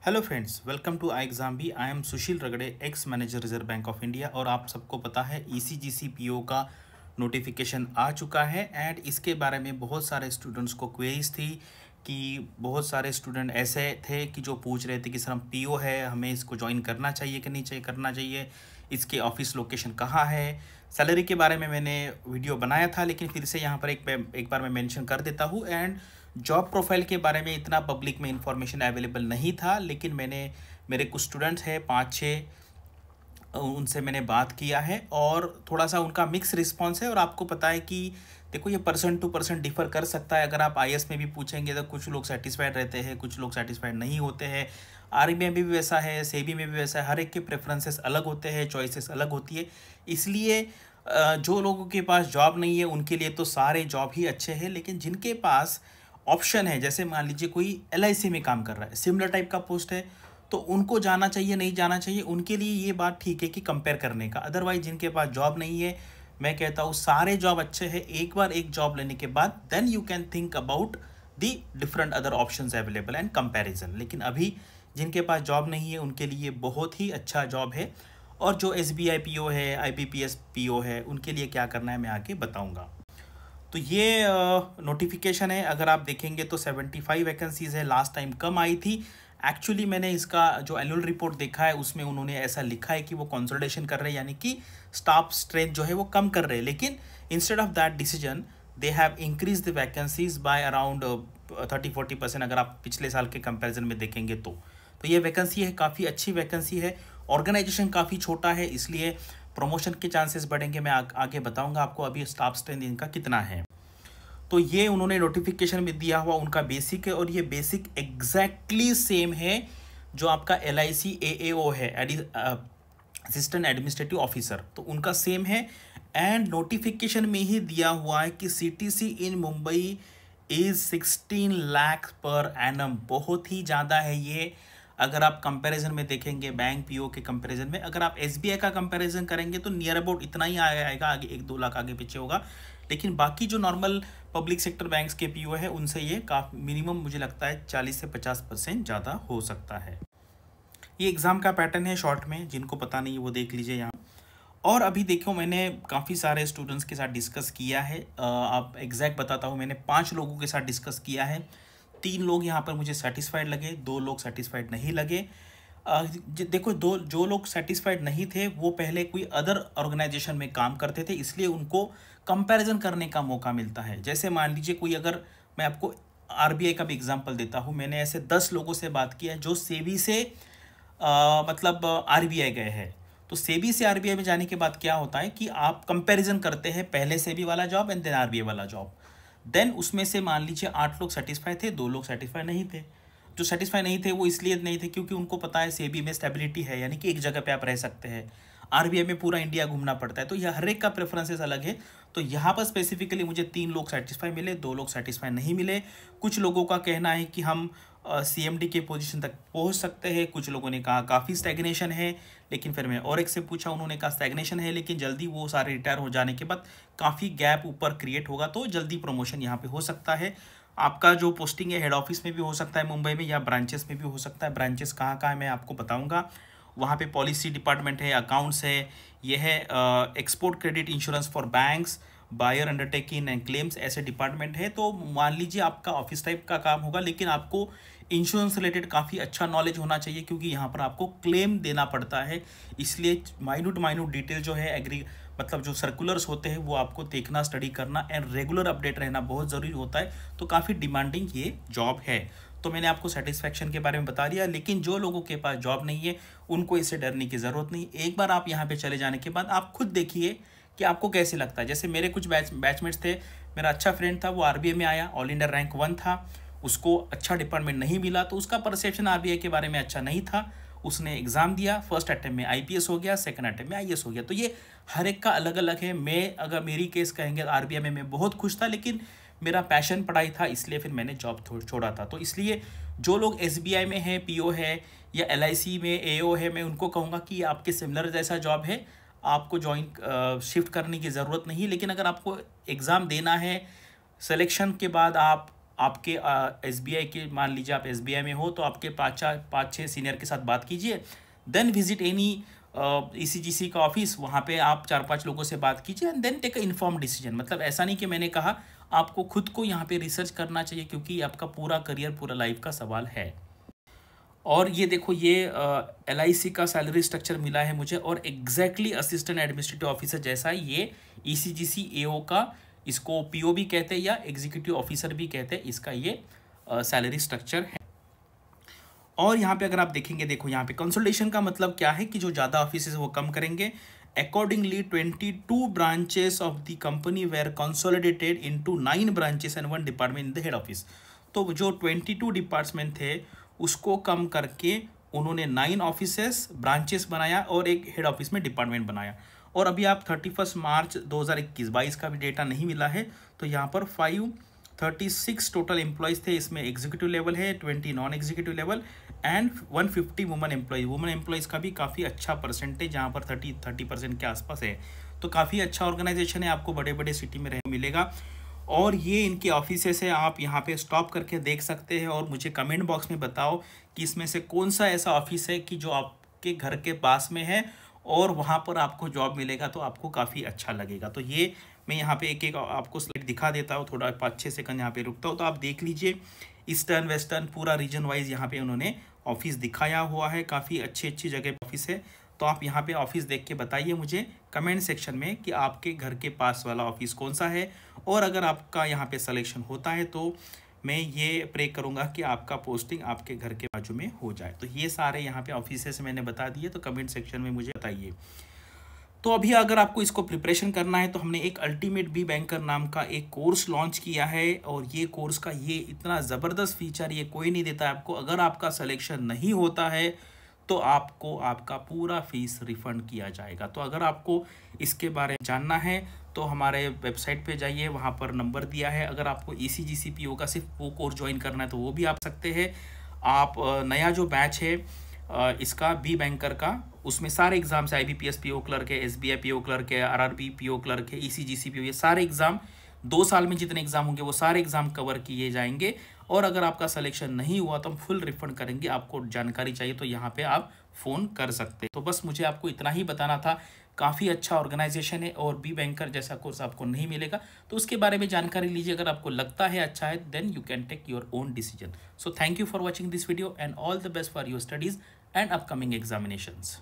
Hello friends, welcome to I exam भी। I am Sushil Ragade, ex manager reserve bank of India. और आप सबको पता है ईसीजीसी पीओ का नोटिफिकेशन आ चुका है एंड इसके बारे में बहुत सारे स्टूडेंट्स को क्वेरीज थी कि बहुत सारे स्टूडेंट ऐसे थे कि जो पूछ रहे थे कि सर हम पीओ है, हमें इसको ज्वाइन करना चाहिए कि नहीं चाहिए, करना चाहिए, इसके ऑफिस लोकेशन कहाँ है। सैलरी के बारे में मैंने वीडियो बनाया था, लेकिन फिर से यहाँ पर एक बार मैं मेंशन कर देता हूँ। एंड जॉब प्रोफाइल के बारे में इतना पब्लिक में इंफॉर्मेशन अवेलेबल नहीं था, लेकिन मेरे कुछ स्टूडेंट्स हैं 5-6, उनसे मैंने बात किया है और थोड़ा सा उनका मिक्स रिस्पांस है। और आपको पता है कि देखो, ये पर्सन टू पर्सन डिफर कर सकता है। अगर आप आईएएस में भी पूछेंगे तो कुछ लोग सेटिस्फाइड रहते हैं, कुछ लोग सेटिस्फाइड नहीं होते हैं। आरबीआई में भी वैसा है, सेबी में भी वैसा है। हर एक के प्रेफरेंसेस अलग होते हैं, चॉइसेस अलग होती है। इसलिए जो लोगों के पास जॉब नहीं है उनके लिए तो सारे जॉब ही अच्छे हैं, लेकिन जिनके पास ऑप्शन है, जैसे मान लीजिए कोई एलआईसी में काम कर रहा है, सिमिलर टाइप का पोस्ट है, तो उनको जाना चाहिए नहीं जाना चाहिए, उनके लिए ये बात ठीक है कि कंपेयर करने का। अदरवाइज जिनके पास जॉब नहीं है, मैं कहता हूँ सारे जॉब अच्छे हैं। एक बार एक जॉब लेने के बाद then you can think about the different other options available and comparison. लेकिन अभी जिनके पास जॉब नहीं है उनके लिए बहुत ही अच्छा जॉब है। और जो एसबीआई पीओ है, आईबीपीएस पीओ है, उनके लिए क्या करना है मैं आगे बताऊँगा। तो ये नोटिफिकेशन है, अगर आप देखेंगे तो 75 वैकेंसीज़ है। लास्ट टाइम कम आई थी। एक्चुअली मैंने इसका जो एनुअल रिपोर्ट देखा है उसमें उन्होंने ऐसा लिखा है कि वो कंसोलिडेशन कर रहे हैं, यानी कि स्टाफ स्ट्रेंथ जो है वो कम कर रहे हैं। लेकिन instead of that decision they have increase the vacancies by around 30-40%। अगर आप पिछले साल के कंपैरिजन में देखेंगे तो ये वैकेंसी है, काफ़ी अच्छी वैकेंसी है। ऑर्गेनाइजेशन काफ़ी छोटा है, इसलिए प्रमोशन के चांसेस बढ़ेंगे। मैं आगे बताऊंगा आपको अभी स्टाफ स्ट्रेंथ इनका कितना है। तो ये उन्होंने नोटिफिकेशन में दिया हुआ उनका बेसिक है, और ये बेसिक एग्जैक्टली सेम है जो आपका LIC AAO है, असिस्टेंट एडमिनिस्ट्रेटिव ऑफिसर, तो उनका सेम है। एंड नोटिफिकेशन में ही दिया हुआ है कि CTC in Mumbai is 16 lakh per annum. बहुत ही ज़्यादा है ये। अगर आप कंपैरिजन में देखेंगे बैंक पीओ के कंपैरिजन में, अगर आप SBI का कंपैरिजन करेंगे तो नियर अबाउट इतना ही आएगा, आगे 1-2 लाख आगे पीछे होगा। लेकिन बाकी जो नॉर्मल पब्लिक सेक्टर बैंक्स के पीओ है उनसे ये काफ़ी मिनिमम मुझे लगता है 40 से 50% ज़्यादा हो सकता है। ये एग्ज़ाम का पैटर्न है शॉर्ट में, जिनको पता नहीं वो देख लीजिए यहाँ। और अभी देखो, मैंने काफ़ी सारे स्टूडेंट्स के साथ डिस्कस किया है। आप एग्जैक्ट बताता हूँ, मैंने 5 लोगों के साथ डिस्कस किया है। 3 लोग यहाँ पर मुझे सेटिस्फाइड लगे, 2 लोग सेटिस्फाइड नहीं लगे। देखो, जो लोग सेटिस्फाइड नहीं थे वो पहले कोई अदर ऑर्गेनाइजेशन में काम करते थे, इसलिए उनको कंपैरिजन करने का मौका मिलता है। जैसे मान लीजिए कोई, अगर मैं आपको आरबीआई का भी एग्जांपल देता हूँ, मैंने ऐसे 10 लोगों से बात किया जो सेबी से मतलब आरबीआई गए हैं। तो सेबी से आरबीआई में जाने के बाद क्या होता है कि आप कंपैरिजन करते हैं, पहले सेबी वाला जॉब एंड देन आरबीआई वाला जॉब। देन उसमें से मान लीजिए 8 लोग सेटिस्फाई थे, 2 लोग सेटिस्फाई नहीं थे। जो सेटिस्फाई नहीं थे वो इसलिए नहीं थे क्योंकि उनको पता है सेबी में स्टेबिलिटी है, यानी कि एक जगह पे आप रह सकते हैं। आरबीआई में पूरा इंडिया घूमना पड़ता है, तो यह हर एक का प्रेफरेंसेस अलग है। तो यहाँ पर स्पेसिफिकली मुझे 3 लोग सेटिस्फाई मिले, 2 लोग सेटिस्फाई नहीं मिले। कुछ लोगों का कहना है कि हम CMD के पोजीशन तक पहुँच सकते हैं, कुछ लोगों ने कहा काफ़ी स्टैग्नेशन है। लेकिन फिर मैं और एक से पूछा, उन्होंने कहा स्टैग्नेशन है लेकिन जल्दी वो सारे रिटायर हो जाने के बाद काफ़ी गैप ऊपर क्रिएट होगा, तो जल्दी प्रमोशन यहाँ पे हो सकता है। आपका जो पोस्टिंग है हेड ऑफिस में भी हो सकता है मुंबई में, या ब्रांचेस में भी हो सकता है। ब्रांचेस कहाँ कहाँ है मैं आपको बताऊँगा। वहाँ पे पॉलिसी डिपार्टमेंट है, अकाउंट्स है, यह है export credit insurance for banks, buyer undertaking and claims, ऐसे डिपार्टमेंट है। तो मान लीजिए आपका ऑफिस टाइप का काम होगा, लेकिन आपको इंश्योरेंस रिलेटेड काफ़ी अच्छा नॉलेज होना चाहिए, क्योंकि यहाँ पर आपको क्लेम देना पड़ता है। इसलिए माइन्यूट डिटेल जो है मतलब जो सर्कुलर्स होते हैं वो आपको देखना, स्टडी करना एंड रेगुलर अपडेट रहना बहुत ज़रूरी होता है। तो काफ़ी डिमांडिंग ये जॉब है। तो मैंने आपको सेटिस्फैक्शन के बारे में बता दिया, लेकिन जो लोगों के पास जॉब नहीं है उनको इससे डरने की ज़रूरत नहीं। एक बार आप यहाँ पे चले जाने के बाद आप खुद देखिए कि आपको कैसे लगता है। जैसे मेरे कुछ बैचमेट्स थे, मेरा अच्छा फ्रेंड था, वो आरबीआई में आया, ऑल इंडिया रैंक 1 था, उसको अच्छा डिपार्टमेंट नहीं मिला, तो उसका परसेप्शन आरबीआई के बारे में अच्छा नहीं था। उसने एग्ज़ाम दिया, फर्स्ट अटैम्प्ट में आईपीएस हो गया, सेकंड अटैम्प्ट में आईएएस हो गया। तो ये हर एक का अलग अलग है। मैं अगर मेरी केस कहेंगे आरबीआई में मैं बहुत खुश था, लेकिन मेरा पैशन पढ़ाई था, इसलिए फिर मैंने जॉब छोड़ा था। तो इसलिए जो लोग एसबीआई में है, पीओ है, या LIC में एओ है, मैं उनको कहूँगा कि आपके सिमिलर जैसा जॉब है, आपको ज्वाइन शिफ्ट करने की ज़रूरत नहीं। लेकिन अगर आपको एग्ज़ाम देना है, सिलेक्शन के बाद आप आपके SBI के, मान लीजिए आप SBI में हो तो आपके 5-6 सीनियर के साथ बात कीजिए, देन विजिट एनी ECGC का ऑफिस, वहाँ पे आप 4-5 लोगों से बात कीजिए and then take a inform decision. मतलब ऐसा नहीं कि मैंने कहा, आपको खुद को यहाँ पे रिसर्च करना चाहिए, क्योंकि आपका पूरा करियर, पूरा लाइफ का सवाल है। और ये देखो, ये LIC का सैलरी स्ट्रक्चर मिला है मुझे, और एग्जैक्टली असिस्टेंट एडमिनिस्ट्रेटिव ऑफिसर जैसा ये ECGC AO का, इसको PO भी कहते हैं या एग्जीक्यूटिव ऑफिसर भी कहते हैं, इसका ये सैलरी स्ट्रक्चर है। और यहाँ पे अगर आप देखेंगे, देखो यहाँ पे कंसोलिडेशन का मतलब क्या है कि जो ज़्यादा ऑफिस है वो कम करेंगे। Accordingly 22 branches of the company were consolidated into 9 branches and 1 department in the head office. तो जो 22 डिपार्टमेंट थे उसको कम करके उन्होंने 9 ऑफिसेस, ब्रांचेस बनाया और एक हेड ऑफिस में डिपार्टमेंट बनाया। और अभी आप 31 मार्च 2021-22 का भी डेटा नहीं मिला है, तो यहाँ पर 536 टोटल एम्प्लॉयज़ थे। इसमें एग्जीक्यूटिव लेवल है, 20 non executive level and 150 woman employ. Woman employees का भी काफ़ी अच्छा परसेंटेज यहाँ पर 30% के आसपास है। तो काफ़ी अच्छा ऑर्गेनाइजेशन है, आपको बड़े बड़े सिटी में मिलेगा। और ये इनके ऑफिसेस है, आप यहाँ पे स्टॉप करके देख सकते हैं और मुझे कमेंट बॉक्स में बताओ कि इसमें से कौन सा ऐसा ऑफिस है कि जो आपके घर के पास में है और वहाँ पर आपको जॉब मिलेगा, तो आपको काफ़ी अच्छा लगेगा। तो ये मैं यहाँ पे एक एक आपको स्लाइड दिखा देता हूँ, थोड़ा 5-6 सेकंड यहाँ पे रुकता हूँ, तो आप देख लीजिए। ईस्टर्न वेस्टर्न पूरा रीजन वाइज यहाँ पे उन्होंने ऑफिस दिखाया हुआ है, काफ़ी अच्छी जगह ऑफिस है। तो आप यहाँ पे ऑफिस देख के बताइए मुझे कमेंट सेक्शन में कि आपके घर के पास वाला ऑफिस कौन सा है। और अगर आपका यहाँ पे सिलेक्शन होता है तो मैं ये प्रे करूँगा कि आपका पोस्टिंग आपके घर के बाजू में हो जाए। तो ये सारे यहाँ पे ऑफिसेस मैंने बता दिए, तो कमेंट सेक्शन में मुझे बताइए। तो अभी अगर आपको इसको प्रिपरेशन करना है तो हमने एक अल्टीमेट बी बैंकर नाम का एक कोर्स लॉन्च किया है, और ये कोर्स का ये इतना ज़बरदस्त फीचर ये कोई नहीं देता है आपको। अगर आपका सिलेक्शन नहीं होता है तो आपको आपका पूरा फीस रिफ़ंड किया जाएगा। तो अगर आपको इसके बारे में जानना है तो हमारे वेबसाइट पे जाइए, वहाँ पर नंबर दिया है। अगर आपको ECGC PO का सिर्फ वो कोर्स ज्वाइन करना है तो वो भी आप सकते हैं। आप नया जो बैच है इसका बी बैंकर का, उसमें सारे एग्ज़ाम्स IBPS PO क्लर्क है, SBI PO क्लर्क है, RRB PO क्लर्क है, ECGC PO, ये सारे एग्ज़ाम 2 साल में जितने एग्ज़ाम होंगे वो सारे एग्ज़ाम कवर किए जाएंगे। और अगर आपका सिलेक्शन नहीं हुआ तो हम फुल रिफंड करेंगे। आपको जानकारी चाहिए तो यहाँ पे आप फ़ोन कर सकते हैं। तो बस मुझे आपको इतना ही बताना था। काफ़ी अच्छा ऑर्गेनाइजेशन है और बी बैंकर जैसा कोर्स आपको नहीं मिलेगा, तो उसके बारे में जानकारी लीजिए। अगर आपको लगता है अच्छा है then you can take your own decision. So thank you for watching this video and all the best for your studies and upcoming examinations.